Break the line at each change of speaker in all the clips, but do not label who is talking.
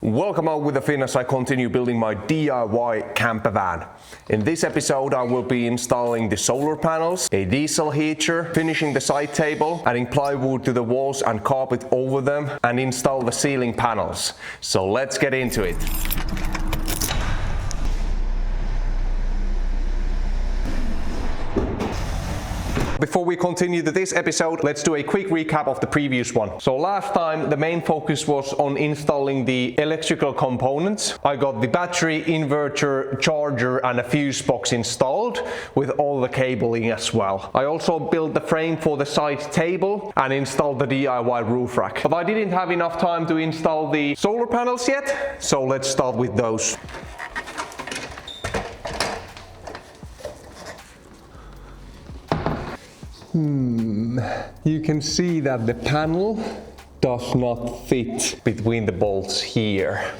Welcome out with the Finn as I continue building my DIY camper van. In this episode I will be installing the solar panels, a diesel heater, finishing the side table, adding plywood to the walls and carpet over them, and install the ceiling panels. So let's get into it. Before we continue to this episode, let's do a quick recap of the previous one. So last time the main focus was on installing the electrical components. I got the battery, inverter, charger and a fuse box installed with all the cabling as well. I also built the frame for the side table and installed the DIY roof rack. But I didn't have enough time to install the solar panels yet, so let's start with those. You can see that the panel does not fit between the bolts here.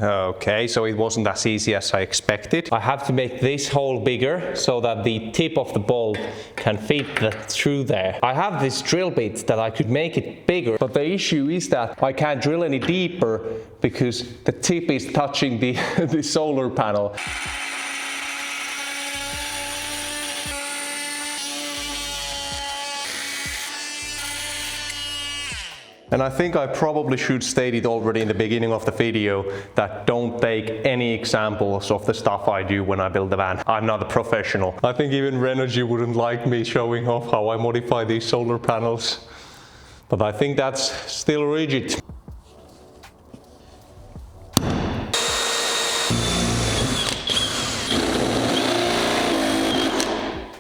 Okay, so it wasn't as easy as I expected. I have to make this hole bigger so that the tip of the bolt can fit through there. I have this drill bit that I could make it bigger, but the issue is that I can't drill any deeper because the tip is touching the solar panel. And I think I probably should state it already in the beginning of the video that don't take any examples of the stuff I do when I build the van. I'm not a professional. I think even Renogy wouldn't like me showing off how I modify these solar panels. But I think that's still rigid.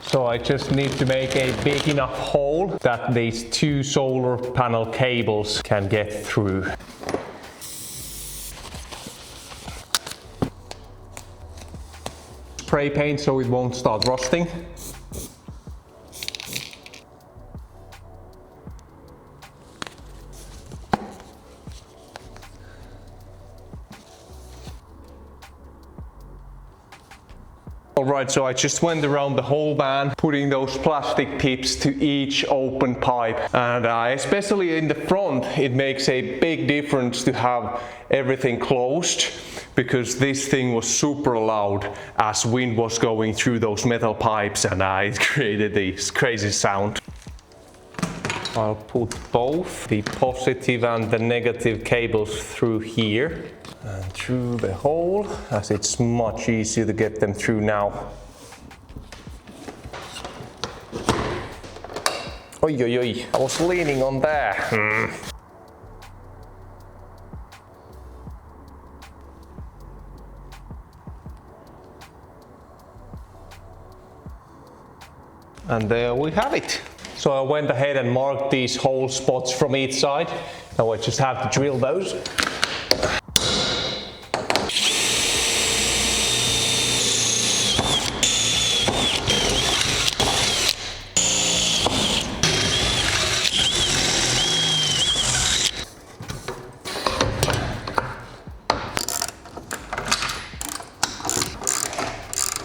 So I just need to make a big enough hole that these two solar panel cables can get through. Spray paint so it won't start rusting. Alright, so I just went around the whole van, putting those plastic tips to each open pipe. And especially in the front, it makes a big difference to have everything closed, because this thing was super loud as wind was going through those metal pipes, and it created this crazy sound. I'll put both the positive and the negative cables through here and through the hole, as it's much easier to get them through now. Oi, oi, oi, I was leaning on there. And there we have it. So I went ahead and marked these hole spots from each side. Now I just have to drill those.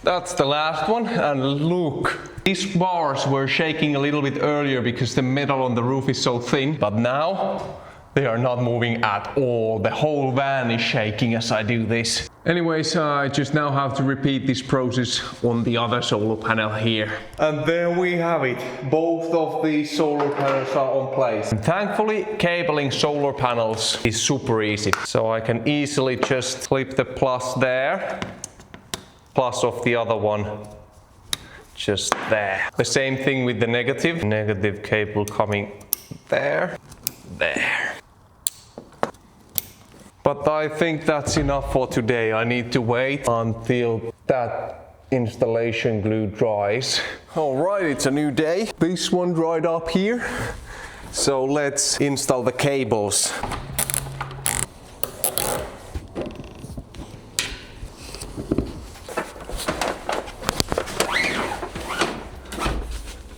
That's the last one, and look, these bars were shaking a little bit earlier because the metal on the roof is so thin, but now they are not moving at all. The whole van is shaking as I do this. Anyways, I just now have to repeat this process on the other solar panel here. And there we have it. Both of these solar panels are on place. And thankfully, cabling solar panels is super easy. So I can easily just clip the plus there, plus of the other one just there. The same thing with the negative. Negative cable coming there, there. But I think that's enough for today. I need to wait until that installation glue dries. Alright, it's a new day. This one dried up here. So let's install the cables.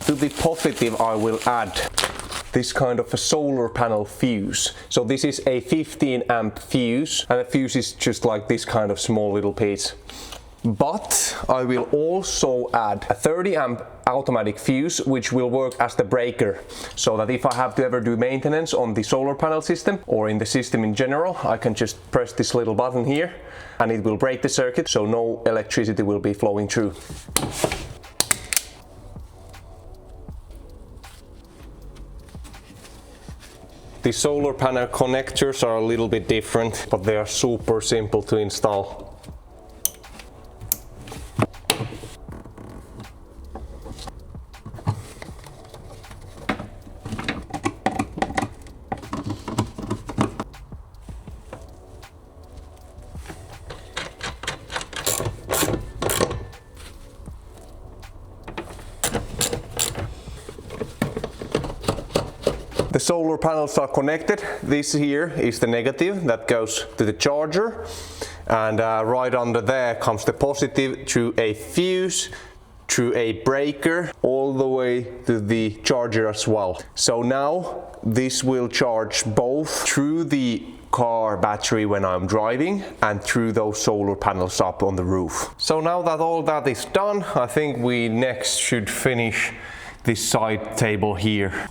To the positive I will add this kind of a solar panel fuse. So this is a 15 amp fuse, and the fuse is just like this kind of small little piece. But I will also add a 30 amp automatic fuse, which will work as the breaker, so that if I have to ever do maintenance on the solar panel system or in the system in general, I can just press this little button here and it will break the circuit, so no electricity will be flowing through. The solar panel connectors are a little bit different, but they are super simple to install. The solar panels are connected. This here is the negative that goes to the charger, and right under there comes the positive through a fuse, through a breaker, all the way to the charger as well. So now this will charge both through the car battery when I'm driving and through those solar panels up on the roof. So now that all that is done, I think we next should finish this side table here.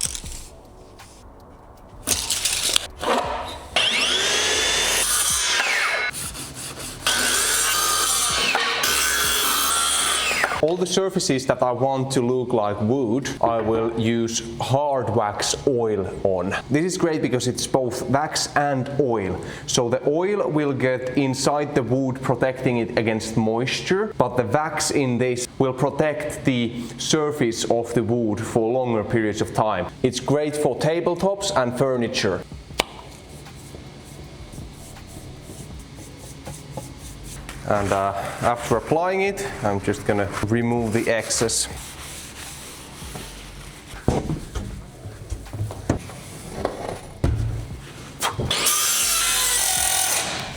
All the surfaces that I want to look like wood, I will use hard wax oil on. This is great because it's both wax and oil. So the oil will get inside the wood, protecting it against moisture, but the wax in this will protect the surface of the wood for longer periods of time. It's great for tabletops and furniture. And after applying it, I'm just gonna remove the excess.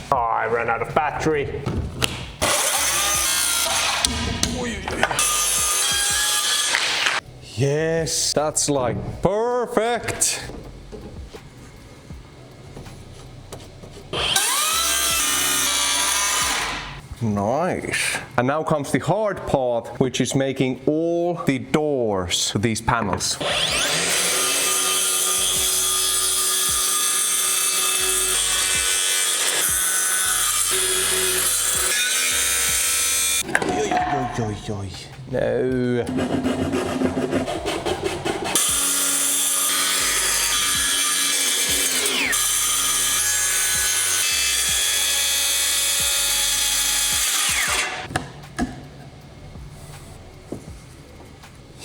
Oh, I ran out of battery. Yes, that's like perfect. Nice. And now comes the hard part, which is making all the doors to these panels. No.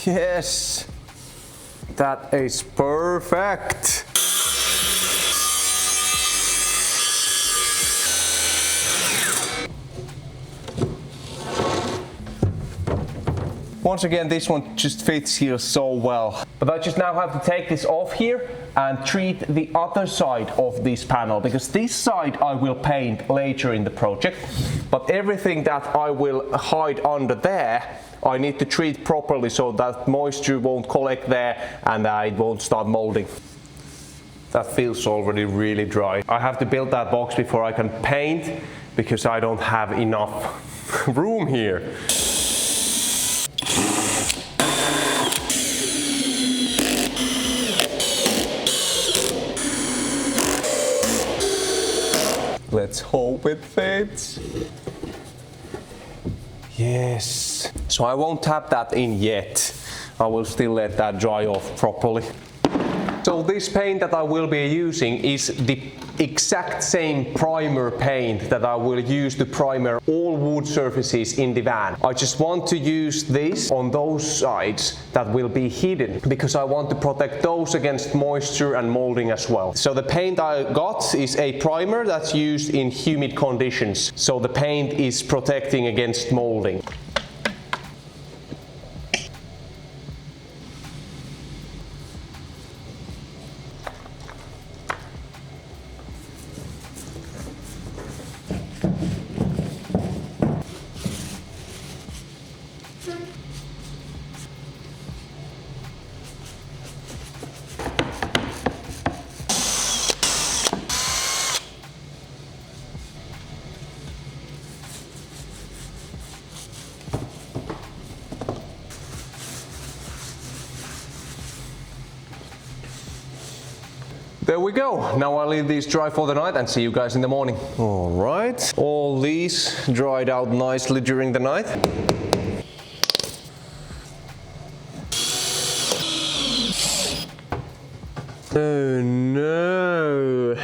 Yes, that is perfect. Once again, this one just fits here so well. But I just now have to take this off here and treat the other side of this panel, because this side I will paint later in the project, but everything that I will hide under there I need to treat properly so that moisture won't collect there and it won't start molding. That feels already really dry. I have to build that box before I can paint, because I don't have enough room here. Let's hope it fits. Yes. So I won't tap that in yet. I will still let that dry off properly. So this paint that I will be using is the exact same primer paint that I will use to primer all wood surfaces in the van. I just want to use this on those sides that will be hidden, because I want to protect those against moisture and molding as well. So the paint I got is a primer that's used in humid conditions. So the paint is protecting against molding. There we go. Now I'll leave these dry for the night and see you guys in the morning. All right. All these dried out nicely during the night. Oh no.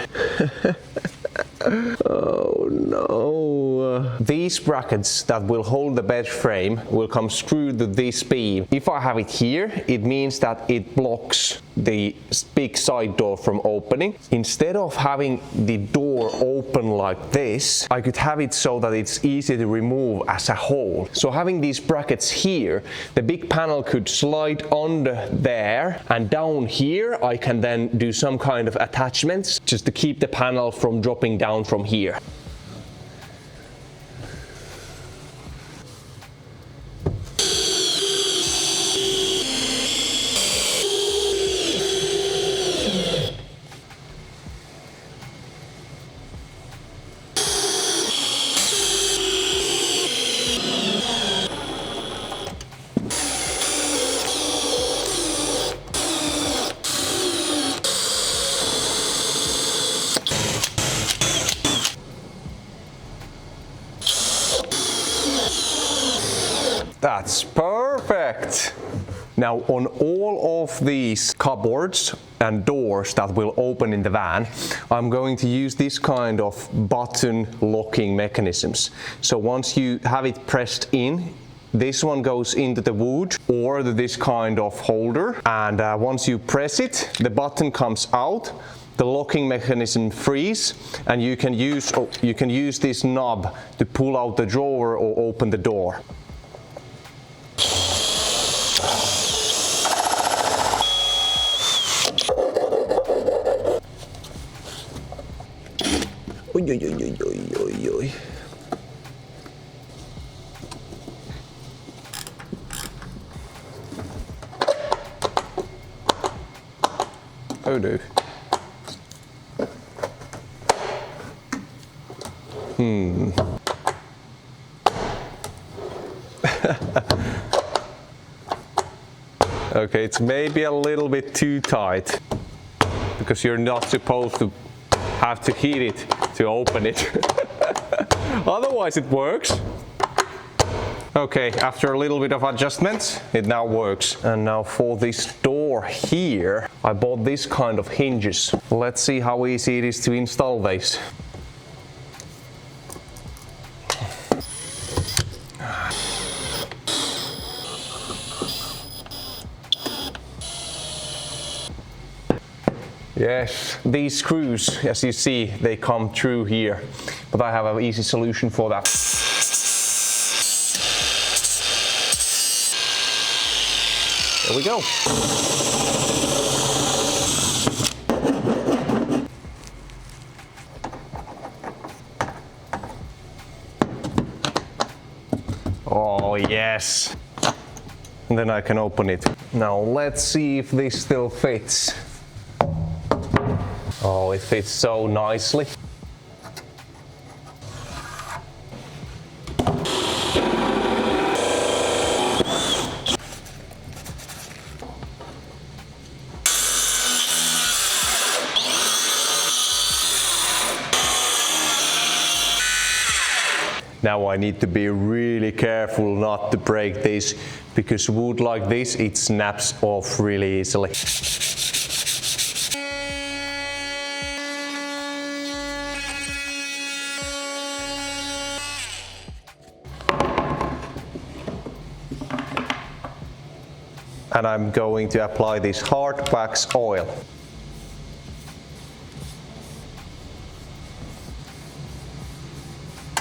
Oh no. These brackets that will hold the bed frame will come screwed to this beam. If I have it here, it means that it blocks the big side door from opening. Instead of having the door open like this, I could have it so that it's easy to remove as a whole. So having these brackets here, the big panel could slide under there, and down here I can then do some kind of attachments just to keep the panel from dropping down from here. That's perfect! Now on all of these cupboards and doors that will open in the van, I'm going to use this kind of button locking mechanisms. So once you have it pressed in, this one goes into the wood or this kind of holder, and once you press it, the button comes out, the locking mechanism frees, and you can use this knob to pull out the drawer or open the door. Oi, oi, oi, oi, oi, oi. Oh no. Okay, it's maybe a little bit too tight because you're not supposed to have to heat it to open it. Otherwise it works. Okay, after a little bit of adjustments, it now works. And now for this door here, I bought this kind of hinges. Let's see how easy it is to install these. Yes, these screws, as you see, they come through here, but I have an easy solution for that. There we go. Oh yes. And then I can open it. Now let's see if this still fits. Oh, it fits so nicely. Now I need to be really careful not to break this, because wood like this, it snaps off really easily. And I'm going to apply this hard wax oil.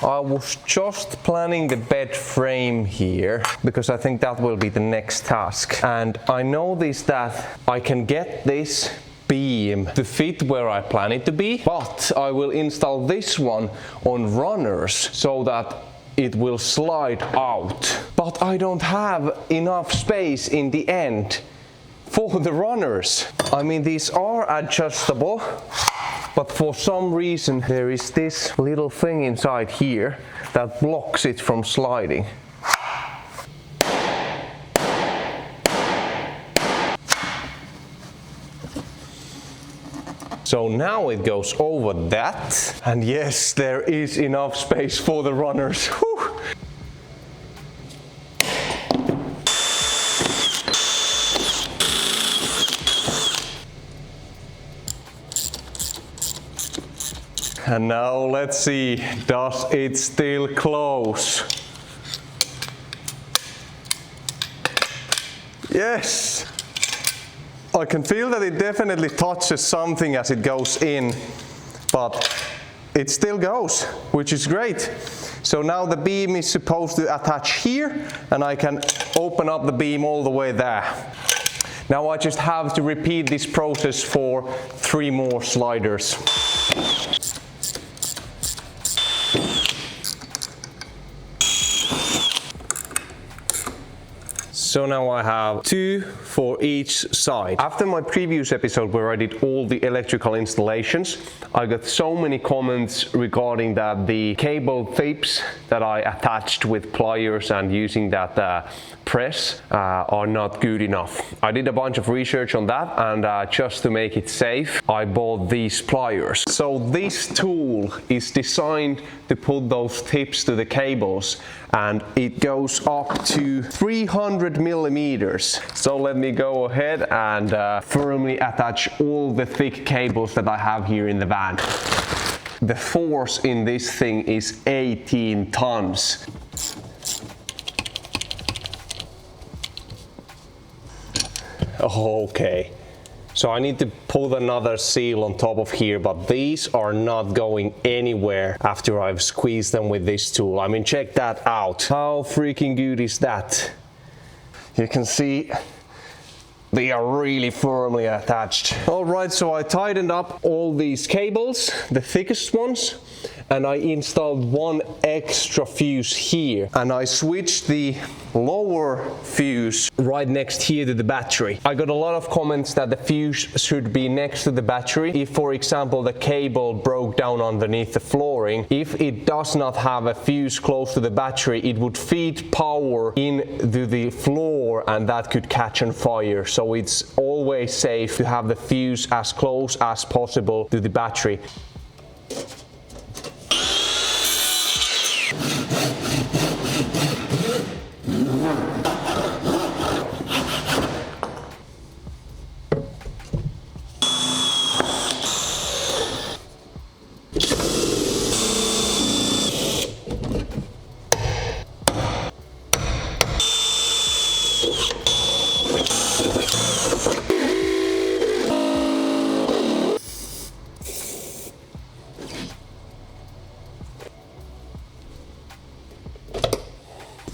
I was just planning the bed frame here because I think that will be the next task. And I noticed that I can get this beam to fit where I plan it to be, but I will install this one on runners so that it will slide out. But I don't have enough space in the end for the runners. I mean, these are adjustable, but for some reason there is this little thing inside here that blocks it from sliding. So now it goes over that. And yes, there is enough space for the runners. Whew. And now let's see, does it still close? Yes! I can feel that it definitely touches something as it goes in, but it still goes, which is great. So now the beam is supposed to attach here, and I can open up the beam all the way there. Now I just have to repeat this process for 3 more sliders. So now I have 2 for each side. After my previous episode where I did all the electrical installations, I got so many comments regarding that the cable tips that I attached with pliers and using that press are not good enough. I did a bunch of research on that, and just to make it safe, I bought these pliers. So this tool is designed to put those tips to the cables, and it goes up to 300 millimeters. So let me go ahead and firmly attach all the thick cables that I have here in the van. The force in this thing is 18 tons. Okay, so I need to put another seal on top of here, but these are not going anywhere after I've squeezed them with this tool. I mean, check that out. How freaking good is that? You can see they are really firmly attached. All right, so I tightened up all these cables, the thickest ones, and I installed 1 extra fuse here, and I switched the lower fuse right next here to the battery. I got a lot of comments that the fuse should be next to the battery. If, for example, the cable broke down underneath the flooring, if it does not have a fuse close to the battery, it would feed power into the floor, and that could catch on fire. So it's always safe to have the fuse as close as possible to the battery.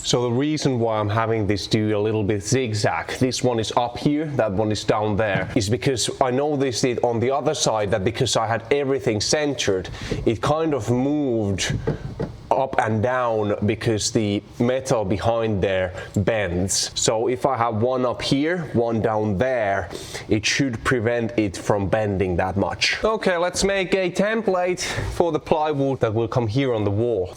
So the reason why I'm having this do a little bit zigzag, this one is up here, that one is down there, is because I noticed it on the other side that because I had everything centered, it kind of moved up and down because the metal behind there bends. So if I have one up here, one down there, it should prevent it from bending that much. Okay, let's make a template for the plywood that will come here on the wall.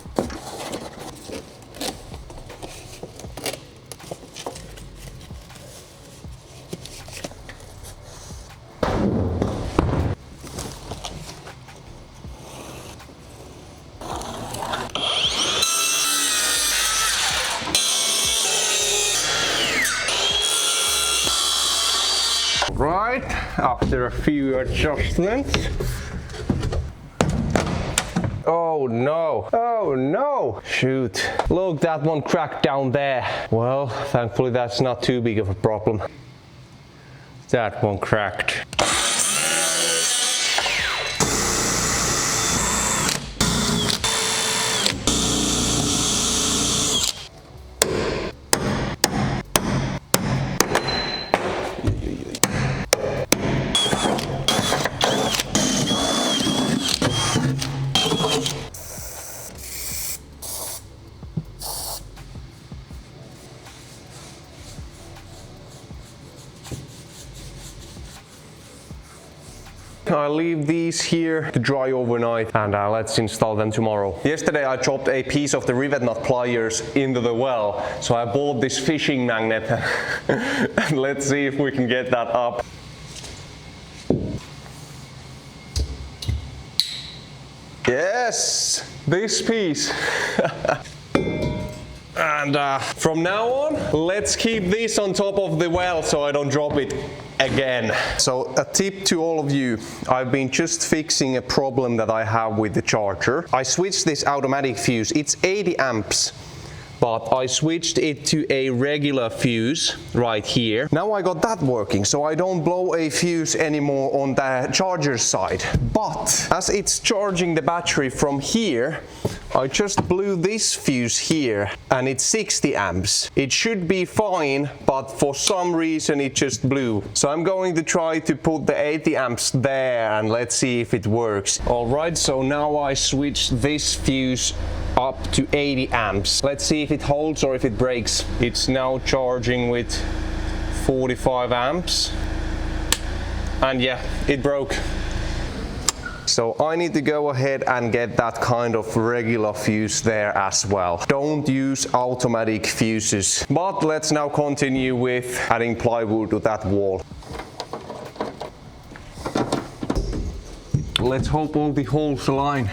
Right, after a few adjustments. Oh no, oh no, shoot. Look, that one cracked down there. Well, thankfully that's not too big of a problem. That one cracked. I'll leave these here to dry overnight, and let's install them tomorrow. Yesterday I dropped a piece of the rivet nut pliers into the well, so I bought this fishing magnet and let's see if we can get that up. Yes, this piece. And from now on, let's keep this on top of the well so I don't drop it again. So a tip to all of you, I've been just fixing a problem that I have with the charger. I switched this automatic fuse, it's 80 amps. But I switched it to a regular fuse right here. Now I got that working, so I don't blow a fuse anymore on the charger side. But as it's charging the battery from here, I just blew this fuse here and it's 60 amps. It should be fine, but for some reason it just blew. So I'm going to try to put the 80 amps there and let's see if it works. Alright, so now I switched this fuse up to 80 amps. Let's see if it holds or if it breaks. It's now charging with 45 amps. And yeah, it broke. So I need to go ahead and get that kind of regular fuse there as well. Don't use automatic fuses. But let's now continue with adding plywood to that wall. Let's hope all the holes align.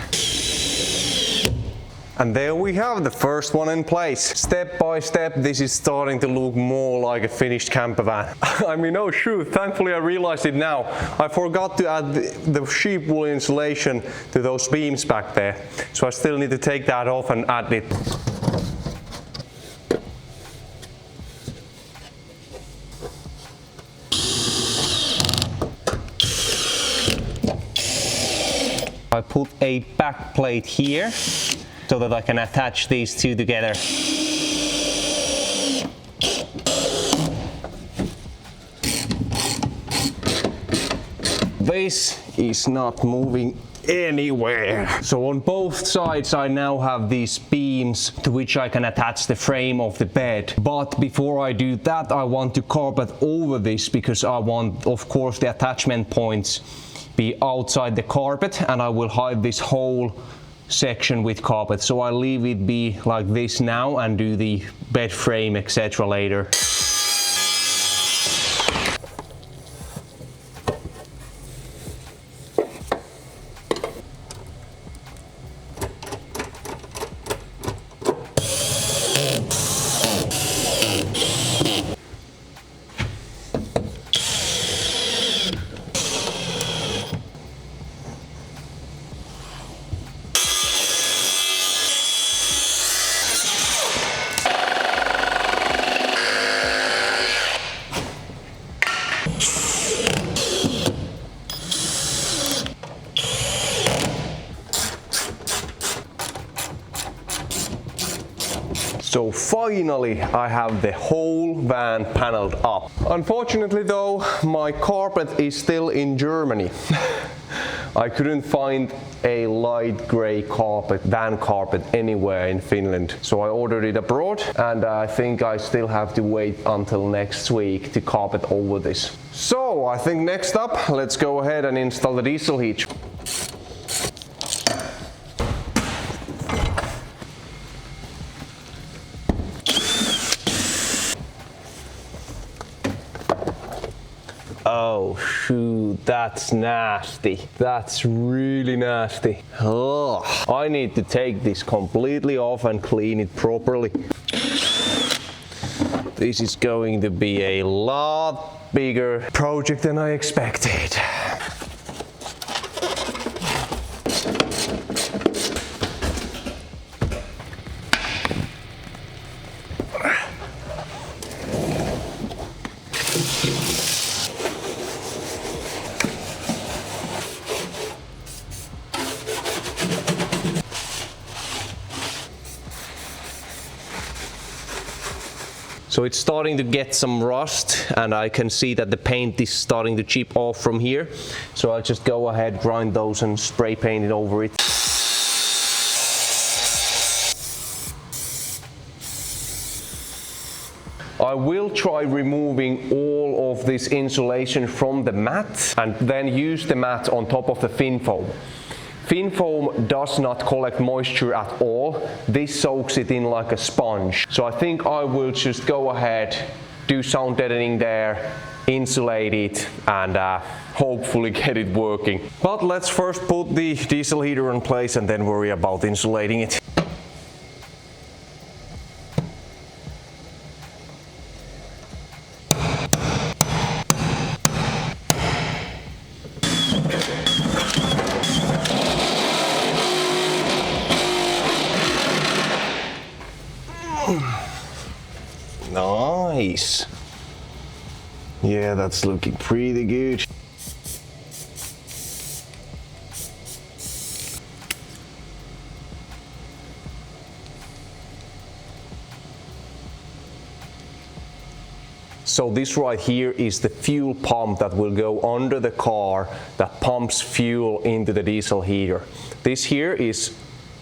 And there we have the first one in place. Step by step, this is starting to look more like a finished campervan. I mean, oh shoot, thankfully I realized it now. I forgot to add the sheep wool insulation to those beams back there. So I still need to take that off and add it. I put a back plate here, so that I can attach these two together. This is not moving anywhere. So on both sides I now have these beams to which I can attach the frame of the bed. But before I do that, I want to carpet over this because I want, of course, the attachment points be outside the carpet, and I will hide this whole section with carpet. So I leave it be like this now and do the bed frame, etc. later. So finally I have the whole van paneled up. Unfortunately though, my carpet is still in Germany. I couldn't find a light grey carpet, van carpet, anywhere in Finland. So I ordered it abroad, and I think I still have to wait until next week to carpet over this. So I think next up, let's go ahead and install the diesel hitch. Oh shoot, that's nasty. That's really nasty. Ugh. I need to take this completely off and clean it properly. This is going to be a lot bigger project than I expected. So it's starting to get some rust, and I can see that the paint is starting to chip off from here. So I'll just go ahead, grind those and spray paint it over it. I will try removing all of this insulation from the mat and then use the mat on top of the thin foam. Thin foam does not collect moisture at all. This soaks it in like a sponge. So I think I will just go ahead do sound deadening there, insulate it, and hopefully get it working. But let's first put the diesel heater in place and then worry about insulating it. Nice. Yeah, that's looking pretty good. So this right here is the fuel pump that will go under the car that pumps fuel into the diesel heater. This here is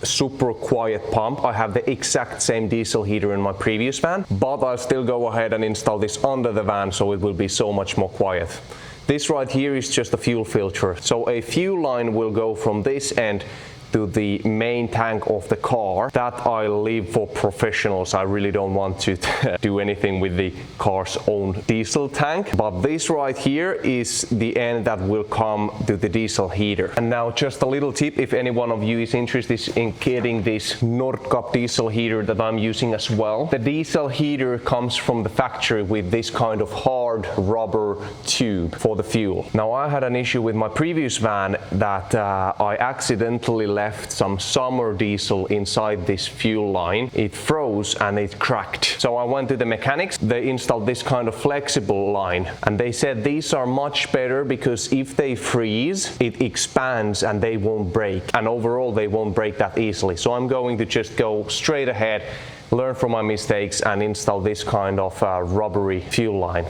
super quiet pump. I have the exact same diesel heater in my previous van, but I'll still go ahead and install this under the van so it will be so much more quiet. This right here is just a fuel filter. So a fuel line will go from this end to the main tank of the car. That I leave for professionals. I really don't want to do anything with the car's own diesel tank. But this right here is the end that will come to the diesel heater. And now just a little tip, if any one of you is interested in getting this Nordkapp diesel heater that I'm using as well. The diesel heater comes from the factory with this kind of hard rubber tube for the fuel. Now I had an issue with my previous van that I accidentally left some summer diesel inside this fuel line. It froze and it cracked. So I went to the mechanics. They installed this kind of flexible line and they said these are much better because if they freeze, it expands and they won't break. And overall they won't break that easily. So I'm going to just go straight ahead, learn from my mistakes and install this kind of rubbery fuel line.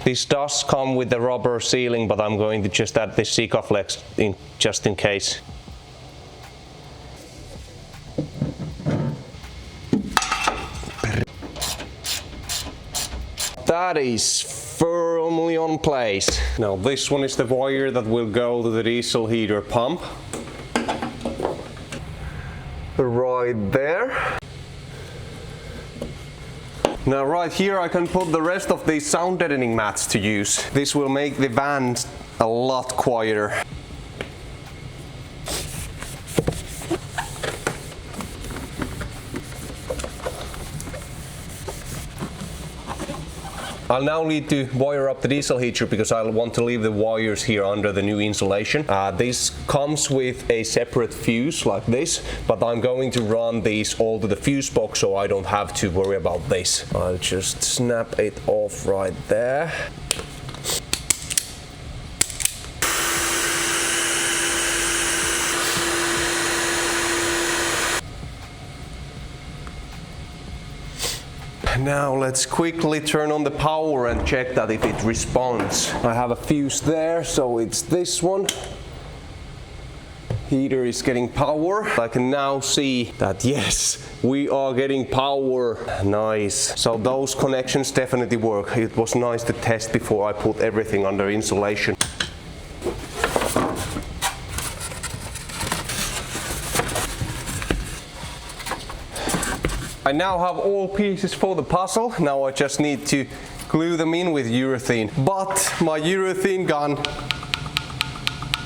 This does come with the rubber sealing, but I'm going to just add this Sikaflex in just in case. That is firmly on place. Now this one is the wire that will go to the diesel heater pump. Right there. Now right here I can put the rest of these sound deadening mats to use. This will make the van a lot quieter. I'll now need to wire up the diesel heater because I want to leave the wires here under the new insulation. This comes with a separate fuse like this, but I'm going to run these all to the fuse box so I don't have to worry about this. I'll just snap it off right there. Now let's quickly turn on the power and check that if it responds. I have a fuse there, so it's this one. Heater is getting power. I can now see that yes, we are getting power. Nice. So those connections definitely work. It was nice to test before I put everything under insulation. I now have all pieces for the puzzle. Now I just need to glue them in with urethane. But my urethane gun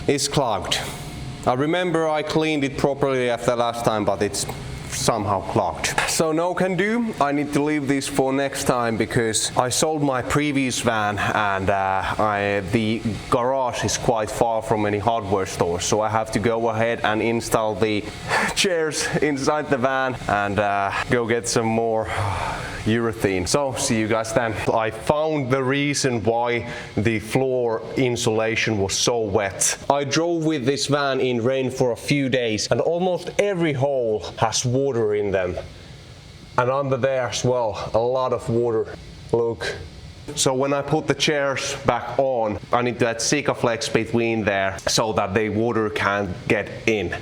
is clogged. I remember I cleaned it properly after last time, but it's somehow clogged. So no can do. I need to leave this for next time because I sold my previous van and the garage is quite far from any hardware stores. So I have to go ahead and install the chairs inside the van and go get some more urethane. So see you guys then. I found the reason why the floor insulation was so wet. I drove with this van in rain for a few days and almost every hole has water in them. And under there as well, a lot of water. Look. So when I put the chairs back on, I need to add Sikaflex between there so that the water can't get in.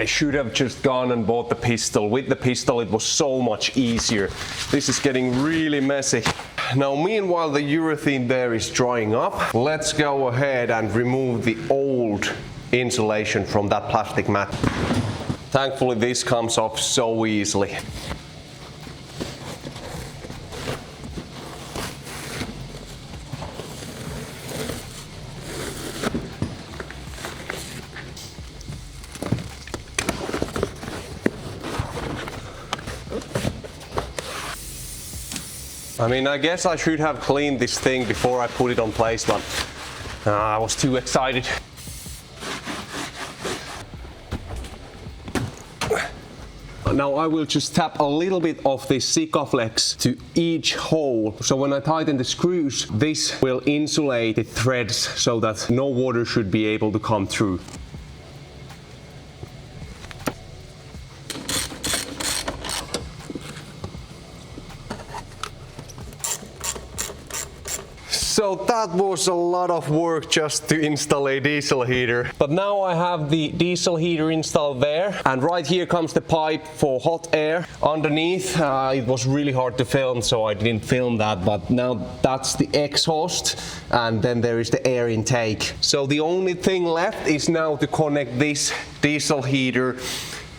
I should have just gone and bought the pistol. With the pistol it was so much easier. This is getting really messy. Now meanwhile the urethane there is drying up. Let's go ahead and remove the old insulation from that plastic mat. Thankfully this comes off so easily. I mean, I guess I should have cleaned this thing before I put it on place, but I was too excited. Now I will just tap a little bit of this Sikaflex to each hole. So when I tighten the screws, this will insulate the threads so that no water should be able to come through. So that was a lot of work just to install a diesel heater. But now I have the diesel heater installed there, and right here comes the pipe for hot air. Underneath it was really hard to film, so I didn't film that, but now that's the exhaust, and then there is the air intake. So the only thing left is now to connect this diesel heater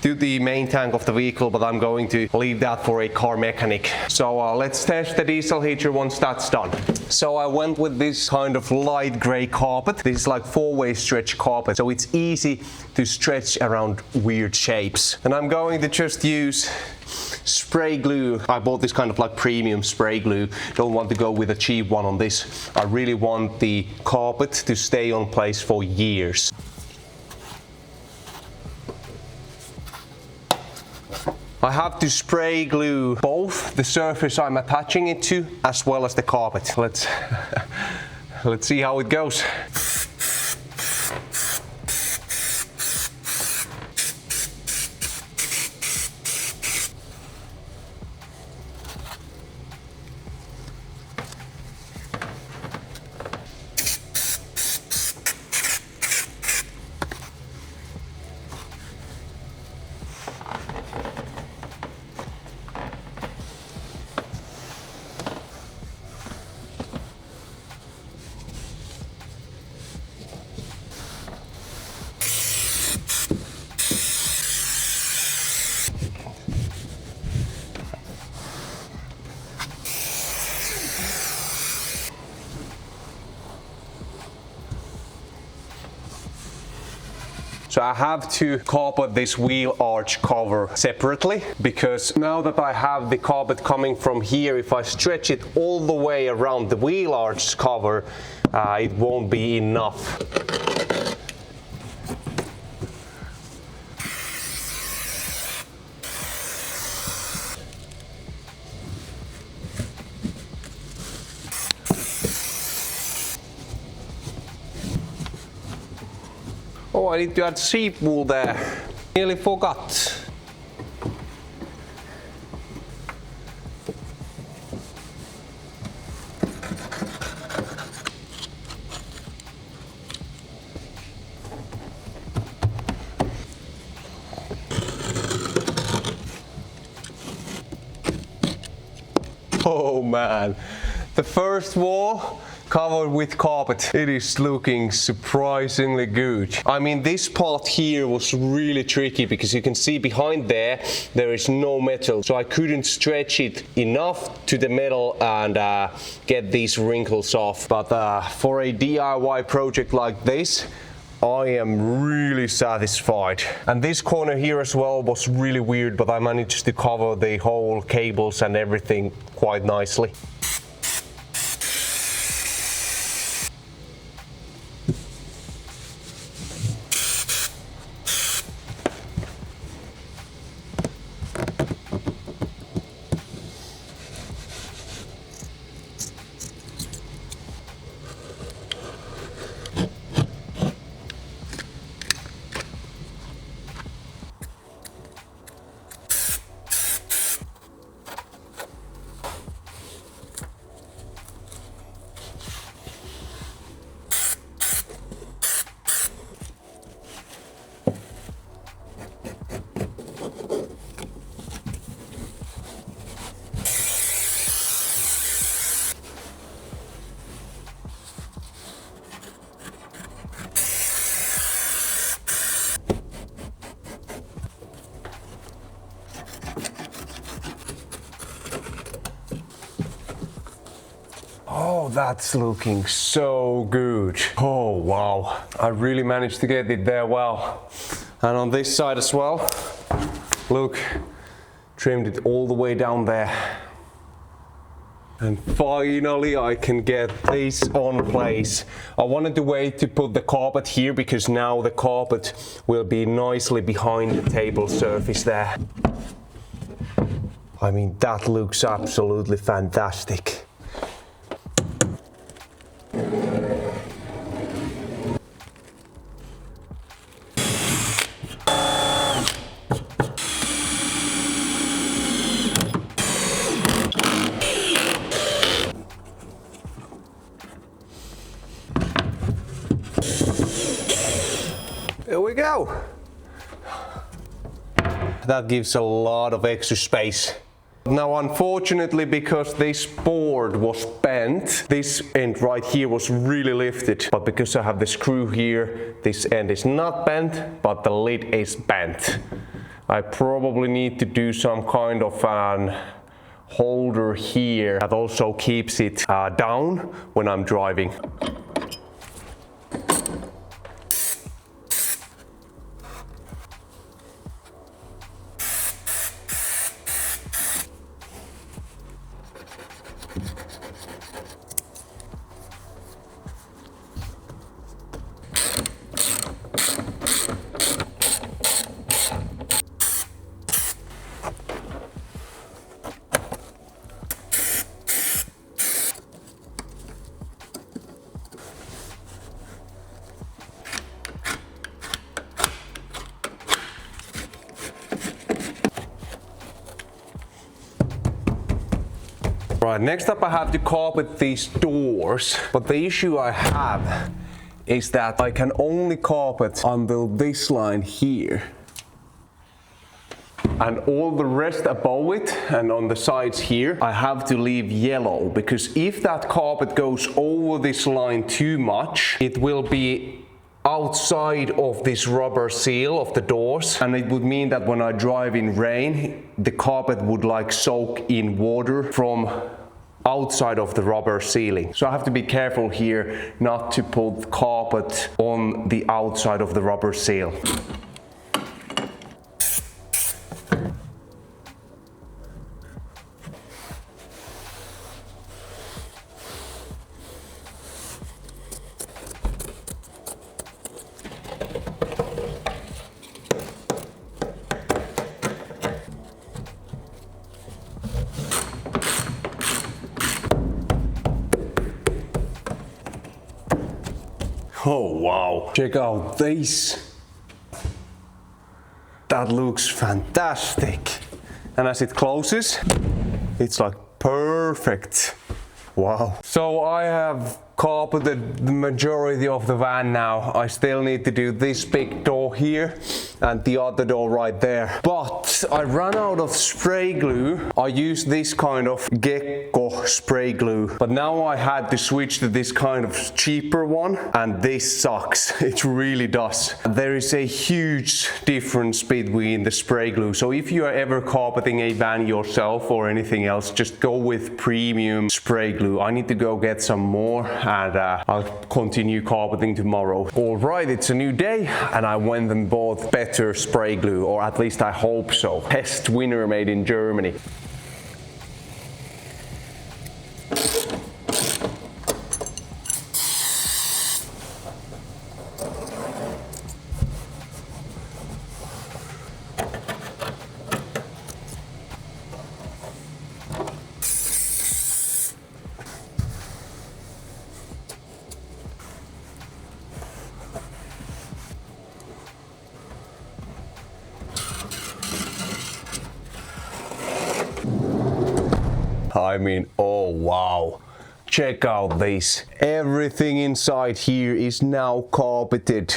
to the main tank of the vehicle, but I'm going to leave that for a car mechanic. So let's test the diesel heater once that's done. So I went with this kind of light gray carpet. This is like 4-way stretch carpet, so it's easy to stretch around weird shapes. And I'm going to just use spray glue. I bought this kind of like premium spray glue. Don't want to go with a cheap one on this. I really want the carpet to stay on place for years. I have to spray glue both the surface I'm attaching it to as well as the carpet. Let's see how it goes. So I have to carpet this wheel arch cover separately, because now that I have the carpet coming from here, if I stretch it all the way around the wheel arch cover, it won't be enough. Oh, I need to add sheep wool there. Nearly forgot. Oh man, the first wall covered with carpet. It is looking surprisingly good. I mean, this part here was really tricky because you can see behind there is no metal, so I couldn't stretch it enough to the metal and get these wrinkles off. But for a DIY project like this, I am really satisfied. And this corner here as well was really weird, but I managed to cover the whole cables and everything quite nicely. Oh, that's looking so good. Oh, wow. I really managed to get it there well. And on this side as well, look, trimmed it all the way down there. And finally I can get this on place. I wanted to wait to put the carpet here because now the carpet will be nicely behind the table surface there. I mean, that looks absolutely fantastic. There we go. That gives a lot of extra space. Now, unfortunately, because this board was bent, this end right here was really lifted. But because I have the screw here, this end is not bent, but the lid is bent. I probably need to do some kind of an holder here that also keeps it down when I'm driving. Right, next up I have to carpet these doors, but the issue I have is that I can only carpet until this line here. And all the rest above it and on the sides here, I have to leave yellow, because if that carpet goes over this line too much, it will be outside of this rubber seal of the doors, and it would mean that when I drive in rain, the carpet would like soak in water from outside of the rubber sealing. So I have to be careful here not to put carpet on the outside of the rubber seal. Oh wow, check out this. That looks fantastic. And as it closes, it's like perfect. Wow. So I have carpeted the majority of the van now. I still need to do this big door here and the other door right there. But I ran out of spray glue. I used this kind of gecko spray glue, but now I had to switch to this kind of cheaper one, and this sucks. It really does. There is a huge difference between the spray glue. So if you are ever carpeting a van yourself or anything else, just go with premium spray glue. I need to go get some more, and I'll continue carpeting tomorrow. All right, it's a new day and I went and bought better spray glue, or at least I hope so. Best winner made in Germany. I mean, oh wow, check out this. Everything inside here is now carpeted,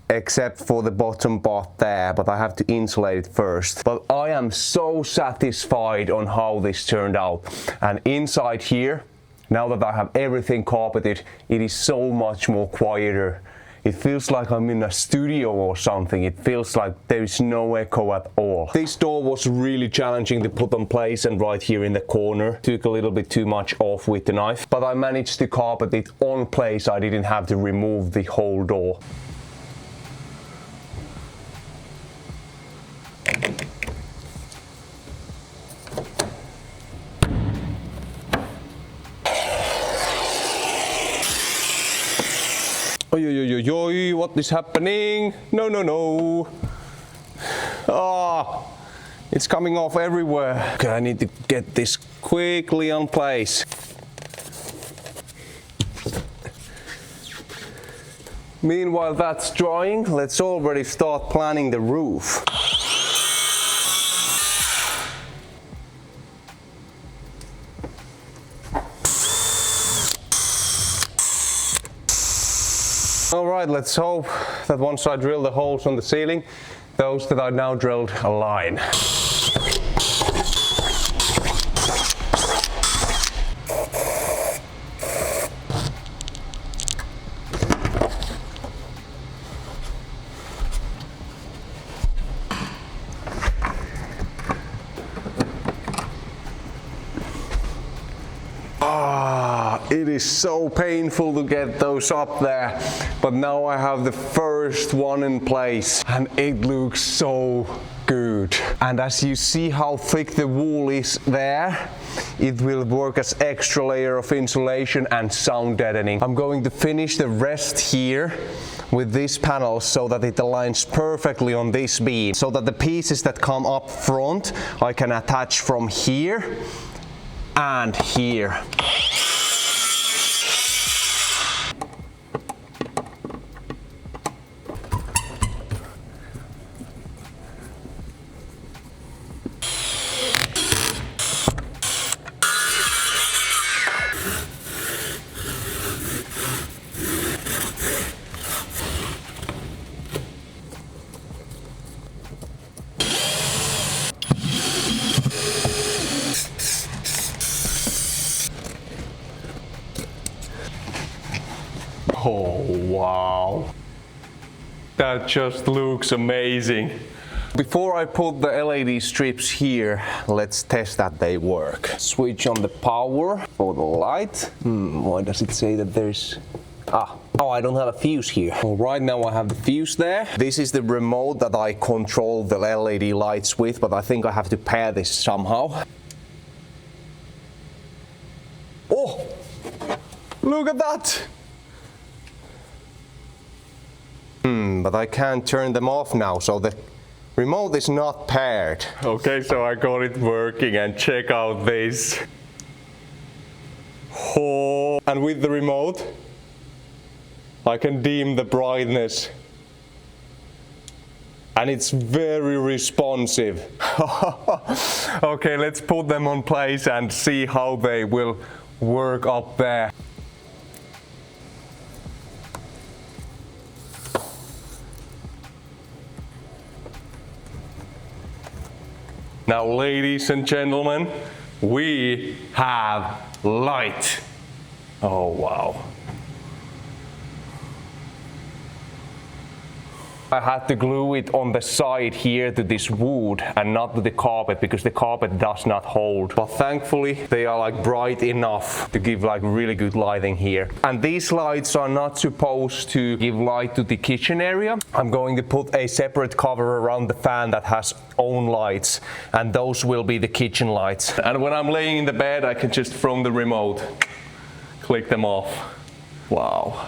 except for the bottom part there, but I have to insulate it first. But I am so satisfied on how this turned out. And inside here, now that I have everything carpeted, it is so much more quieter. It feels like I'm in a studio or something. It feels like there is no echo at all. This door was really challenging to put on place, and right here in the corner took a little bit too much off with the knife, but I managed to carpet it on place. I didn't have to remove the whole door. Oi, what is happening? No, no, no. Ah, it's coming off everywhere. Okay, I need to get this quickly on place. Meanwhile that's drying, let's already start planning the roof. Alright, let's hope that once I drill the holes on the ceiling, those that I now drilled align. It is so painful to get those up there, but now I have the first one in place and it looks so good. And as you see how thick the wool is there, it will work as extra layer of insulation and sound deadening. I'm going to finish the rest here with these panels so that it aligns perfectly on this beam, so that the pieces that come up front I can attach from here and here. Oh wow, that just looks amazing. Before I put the LED strips here, let's test that they work. Switch on the power for the light. Why does it say that there's... Oh, I don't have a fuse here. Well, right now I have the fuse there. This is the remote that I control the LED lights with, but I think I have to pair this somehow. Oh, look at that! But I can't turn them off now, so the remote is not paired. Okay, so I got it working, and check out this. Oh, and with the remote, I can dim the brightness. And it's very responsive. Okay, let's put them on place and see how they will work up there. Now, ladies and gentlemen, we have light. Oh, wow. I had to glue it on the side here to this wood and not to the carpet, because the carpet does not hold. But thankfully they are like bright enough to give like really good lighting here. And these lights are not supposed to give light to the kitchen area. I'm going to put a separate cover around the fan that has own lights, and those will be the kitchen lights. And when I'm laying in the bed, I can just from the remote click them off. Wow.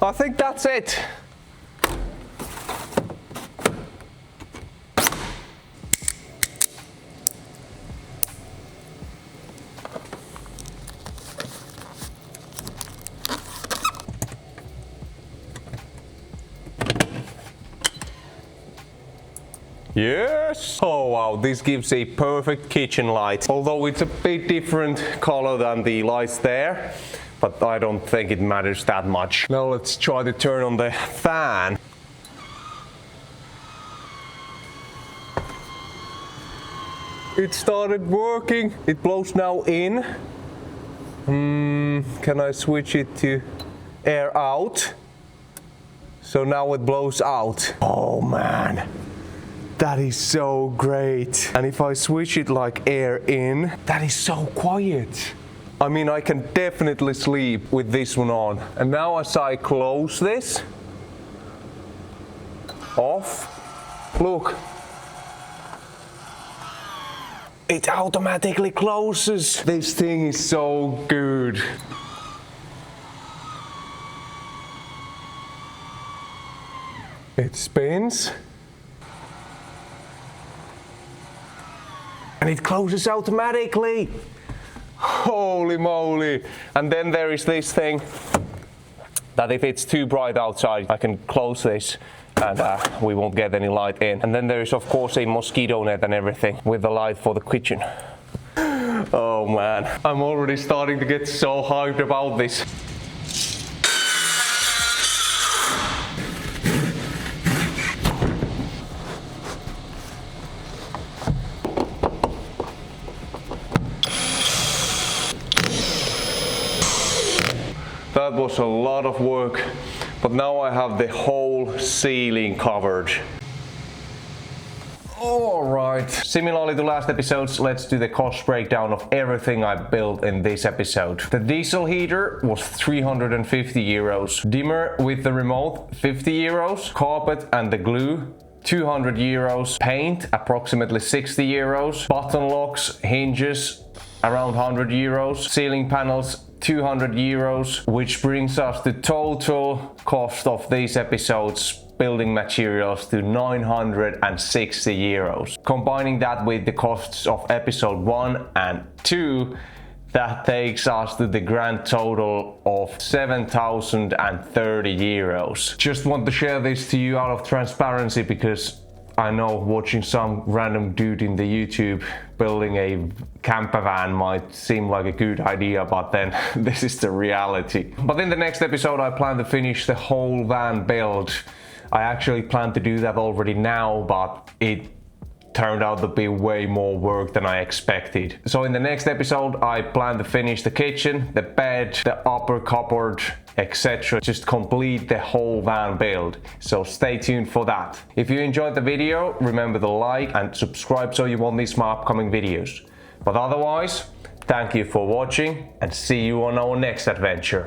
I think that's it. Yes! Oh wow, this gives a perfect kitchen light. Although it's a bit different color than the lights there, but I don't think it matters that much. Now let's try to turn on the fan. It started working. It blows now in. Can I switch it to air out? So now it blows out. Oh man. That is so great. And if I switch it like air in, that is so quiet. I mean, I can definitely sleep with this one on. And now as I close this off, look. It automatically closes. This thing is so good. It spins. And it closes automatically. Holy moly. And then there is this thing that if it's too bright outside, I can close this and we won't get any light in. And then there is of course a mosquito net and everything with the light for the kitchen. Oh man, I'm already starting to get so hyped about this. That was a lot of work, but now I have the whole ceiling covered. Alright, similarly to last episodes, let's do the cost breakdown of everything I built in this episode. The diesel heater was 350 euros, dimmer with the remote 50 euros, carpet and the glue 200 euros, paint approximately 60 euros, button locks, hinges around 100 euros, ceiling panels 200 euros, which brings us the total cost of these episodes building materials to 960 euros. Combining that with the costs of episode 1 and 2, that takes us to the grand total of 7,030 euros. Just want to share this to you out of transparency because I know watching some random dude in the YouTube building a campervan might seem like a good idea, but then this is the reality. But in the next episode I plan to finish the whole van build. I actually plan to do that already now, but it turned out to be way more work than I expected. So in the next episode I plan to finish the kitchen, the bed, the upper cupboard, etc. Just complete the whole van build. So stay tuned for that. If you enjoyed the video, remember to like and subscribe so you won't miss my upcoming videos. But otherwise, thank you for watching and see you on our next adventure.